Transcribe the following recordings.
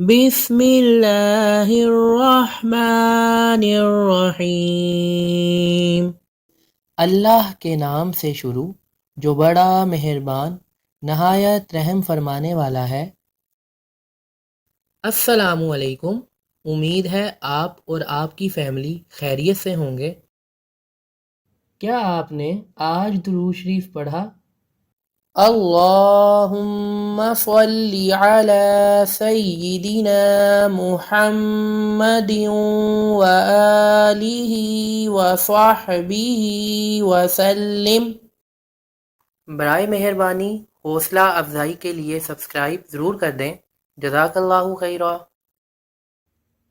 بسم اللہ الرحمن الرحیم۔ اللہ کے نام سے شروع جو بڑا مہربان نہایت رحم فرمانے والا ہے۔ السلام علیکم، امید ہے آپ اور آپ کی فیملی خیریت سے ہوں گے۔ کیا آپ نے آج درود شریف پڑھا؟ اللہم صلی علی سیدنا محمد وآلہ وصحبہ وسلم۔ برائے مہربانی حوصلہ افزائی کے لیے سبسکرائب ضرور کر دیں، جزاک اللہ خیرا۔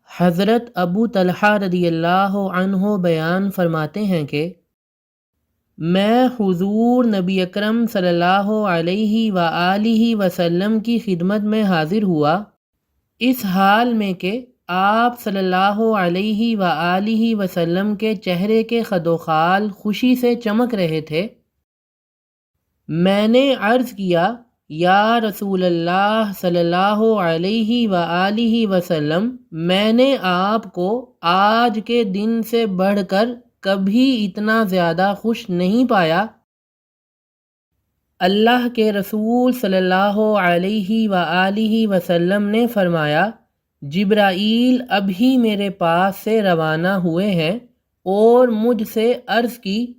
حضرت ابو طلحہ رضی اللہ عنہ بیان فرماتے ہیں کہ میں حضور نبی اکرم صلی اللہ علیہ وآلہ وسلم کی خدمت میں حاضر ہوا، اس حال میں کہ آپ صلی اللہ علیہ وآلہ وسلم کے چہرے کے خد و خال خوشی سے چمک رہے تھے۔ میں نے عرض کیا، یا رسول اللہ صلی اللہ علیہ وآلہ وسلم، میں نے آپ کو آج کے دن سے بڑھ کر کبھی اتنا زیادہ خوش نہیں پایا۔ اللہ کے رسول صلی اللہ علیہ وآلہ وسلم نے فرمایا، جبرائیل ابھی میرے پاس سے روانہ ہوئے ہیں اور مجھ سے عرض کی،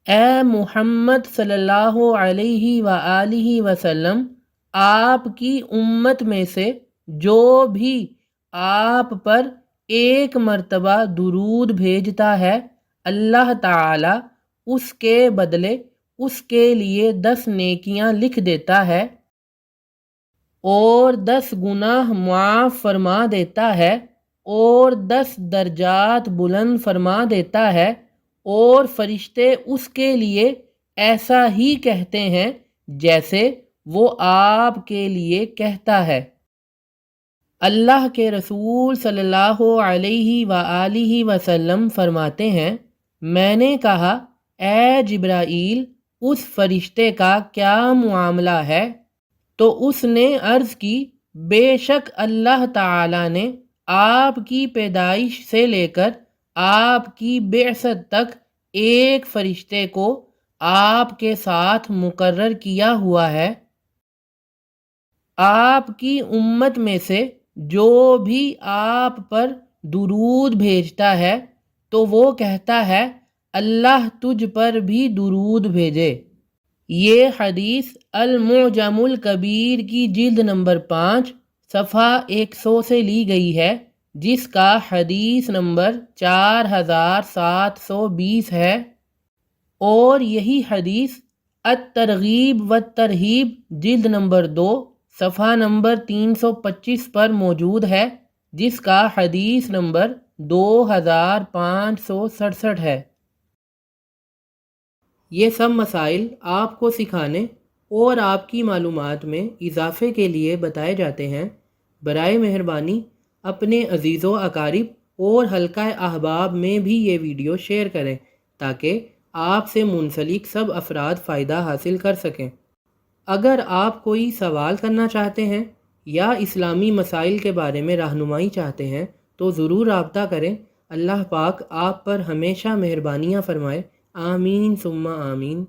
اے محمد صلی اللہ علیہ وآلہ وسلم، آپ کی امت میں سے جو بھی آپ پر ایک مرتبہ درود بھیجتا ہے، اللہ تعالی اس کے بدلے اس کے لیے 10 نیکیاں لکھ دیتا ہے اور 10 گناہ معاف فرما دیتا ہے اور 10 درجات بلند فرما دیتا ہے، اور فرشتے اس کے لیے ایسا ہی کہتے ہیں جیسے وہ آپ کے لیے کہتا ہے۔ اللہ کے رسول صلی اللہ علیہ وآلہ وسلم فرماتے ہیں، میں نے کہا، اے جبرائیل، اس فرشتے کا کیا معاملہ ہے؟ تو اس نے عرض کی، بے شک اللہ تعالی نے آپ کی پیدائش سے لے کر آپ کی بعثت تک ایک فرشتے کو آپ کے ساتھ مقرر کیا ہوا ہے۔ آپ کی امت میں سے جو بھی آپ پر درود بھیجتا ہے تو وہ کہتا ہے، اللہ تجھ پر بھی درود بھیجے۔ یہ حدیث المعجم الکبیر کی جلد نمبر 5 صفحہ 100 سے لی گئی ہے، جس کا حدیث نمبر 4720 ہے، اور یہی حدیث الترغیب والترہیب جلد نمبر 2 صفحہ نمبر 325 پر موجود ہے، جس کا حدیث نمبر 2567 ہے۔ یہ سب مسائل آپ کو سکھانے اور آپ کی معلومات میں اضافے کے لیے بتائے جاتے ہیں۔ برائے مہربانی اپنے عزیز و اقارب اور حلقہ احباب میں بھی یہ ویڈیو شیئر کریں تاکہ آپ سے منسلک سب افراد فائدہ حاصل کر سکیں۔ اگر آپ کوئی سوال کرنا چاہتے ہیں یا اسلامی مسائل کے بارے میں رہنمائی چاہتے ہیں تو ضرور رابطہ کریں۔ اللہ پاک آپ پر ہمیشہ مہربانیاں فرمائے، آمین ثم آمین۔